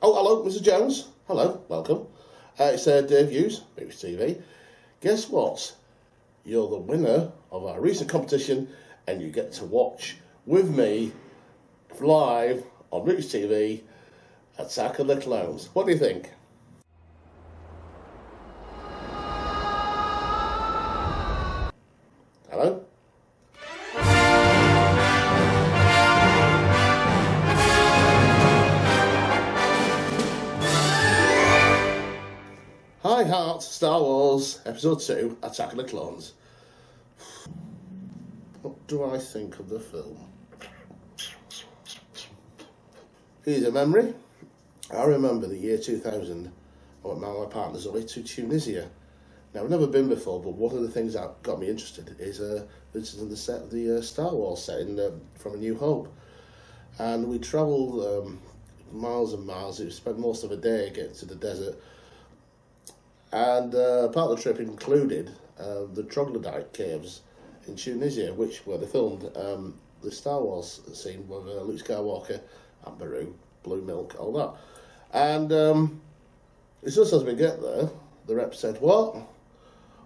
Oh, hello, Mr. Jones. Hello, welcome. It's Dave Hughes, Mooch TV. Guess what? You're the winner of our recent competition, and you get to watch with me live on Mooch TV Attack of the Clones. What do you think? Hello? Hi Heart, Star Wars, Episode 2, Attack of the Clones. What do I think of the film? Here's a memory. I remember the year 2000, I went with my partner Zoe to Tunisia. Now, I've never been before, but one of the things that got me interested is visiting the set of the Star Wars setting from A New Hope. And we travelled miles and miles. We spent most of a day getting to the desert. And part of the trip included the troglodyte caves in Tunisia, where they filmed the Star Wars scene with Luke Skywalker and Baru, Blue Milk, all that. And it's just as we get there, the rep said, "What?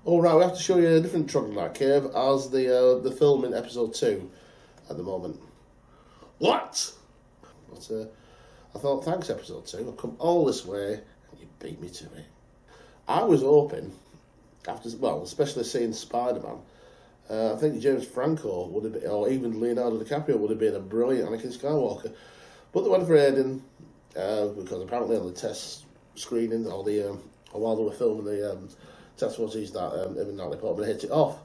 All right, we have to show you a different troglodyte cave as the film in Episode 2 at the moment." What? But I thought, thanks, Episode 2. I've come all this way, and you beat me to it. I was hoping, especially seeing Spider-Man, I think James Franco would have been, or even Leonardo DiCaprio would have been a brilliant Anakin Skywalker. But they went for Aiden, because apparently on the test screening, or while they were filming the test footage, that him and Natalie Portman hit it off.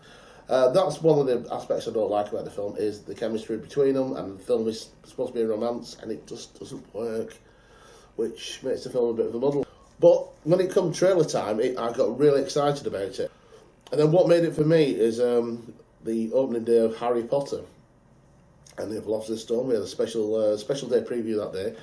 That's one of the aspects I don't like about the film, is the chemistry between them, and the film is supposed to be a romance, and it just doesn't work, which makes the film a bit of a muddle. But when it come trailer time, I got really excited about it. And then what made it for me is the opening day of Harry Potter and the Philosopher's Stone. We had a special day preview that day.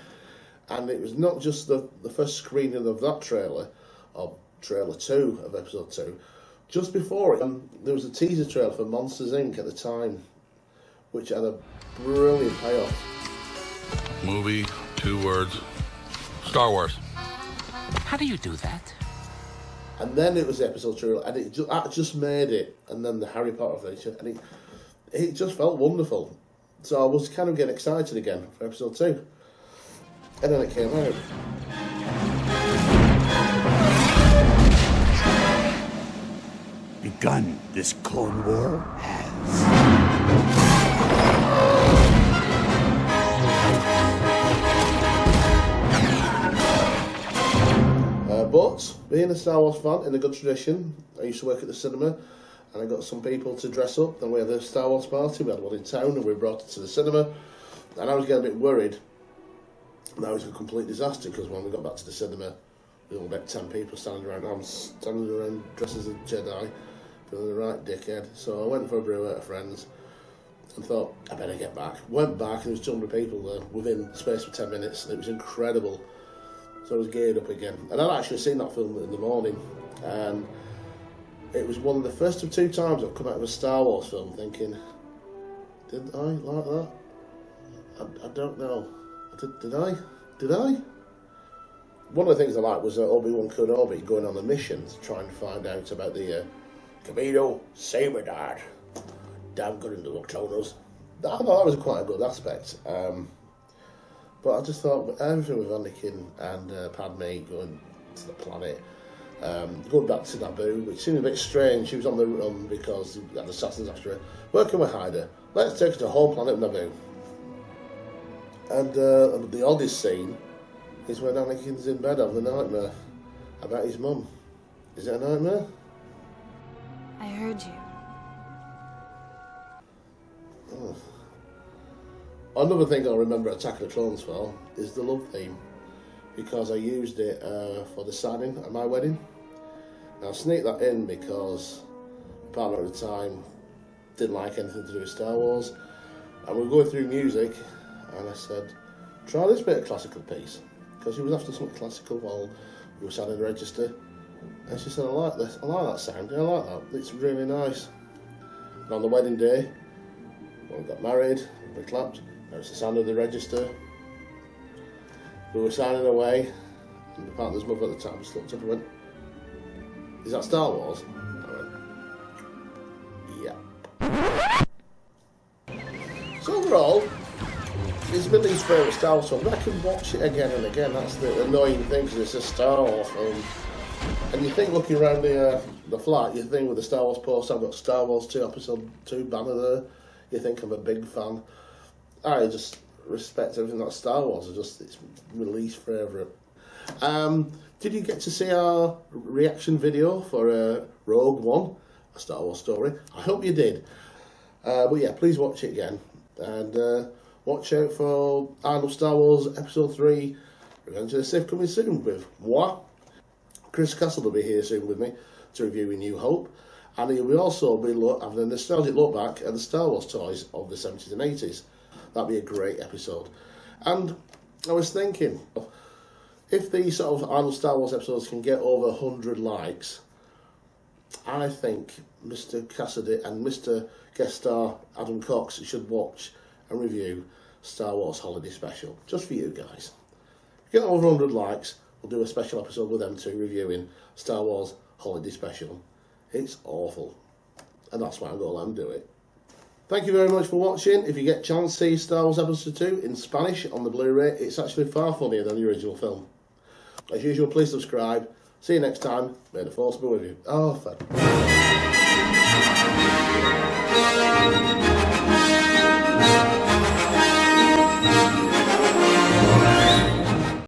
And it was not just the first screening of that trailer, of trailer 2 of Episode 2. Just before it, there was a teaser trailer for Monsters, Inc. at the time, which had a brilliant payoff. Movie, 2 words, Star Wars. How do you do that? And then it was the episode trailer, and it just made it. And then the Harry Potter feature, and it just felt wonderful. So I was kind of getting excited again for Episode 2. And then it came out. Begun this Clone War has. But being a Star Wars fan, in a good tradition, I used to work at the cinema, and I got some people to dress up. Then we had a Star Wars party. We had one in town, and we brought it to the cinema. And I was getting a bit worried. That was a complete disaster, because when we got back to the cinema, there were about 10 people standing around dressed as a Jedi, feeling the right dickhead. So I went for a brew at a friend's and thought, I better get back. Went back, and there was 200 people there within space of 10 minutes. It was incredible. So I was geared up again. And I'd actually seen that film in the morning, and it was one of the first of 2 times I've come out of a Star Wars film thinking, did I like that? I don't know. Did I? One of the things I liked was Obi-Wan Kenobi going on a mission to try and find out about the Camino Saber Dart. Damn good in the cloners. I thought that was quite a good aspect. But I just thought everything with Anakin and Padme going to the planet, going back to Naboo, which seemed a bit strange. She was on the run because he had assassins after her. Working with Hyder, let's take her to the whole planet of Naboo. And the oddest scene is when Anakin's in bed having a nightmare about his mum. Is it a nightmare? I heard you. Oh. Another thing I'll remember Attack of the Clones for is the love theme, because I used it for the signing at my wedding. Now I sneaked that in because my partner at the time didn't like anything to do with Star Wars, and we were going through music, and I said, try this bit of classical piece, because she was after something classical while we were signing the register, and she said, I like this, I like that sound, yeah, I like that, it's really nice. And on the wedding day, when we got married, we clapped, and it's the sound of the register. We were signing away, and my partner's mother at the time just looked up and went, "Is that Star Wars?" I went, "Yeah." So overall, it's been least favourite Star Wars film, but I can watch it again and again. That's the annoying thing, because it's a Star Wars film. And you think, looking around the flat, you think with the Star Wars poster, I've got Star Wars 2 Episode 2 banner there. You think I'm a big fan. I just respect everything that's Star Wars. It's my least favourite. Did you get to see our reaction video for Rogue One, a Star Wars story? I hope you did. But yeah, please watch it again. And watch out for Arnold Star Wars Episode 3, Revenge of the Sith, coming soon with moi. Chris Castle will be here soon with me to review A New Hope. And he will also be having a nostalgic look back at the Star Wars toys of the 70s and 80s. That'd be a great episode. And I was thinking, if these sort of Arnold Star Wars episodes can get over 100 likes, I think Mr. Cassidy and Mr. Guest Star Adam Cox should watch and review Star Wars Holiday Special, just for you guys. Get over 100 likes, we'll do a special episode with them two reviewing Star Wars Holiday Special. It's awful, and that's why I'm going to let them do it. Thank you very much for watching. If you get a chance, see Star Wars Episode 2 in Spanish on the Blu-ray. It's actually far funnier than the original film. As usual, please subscribe. See you next time. May the Force be with you. Oh, fair.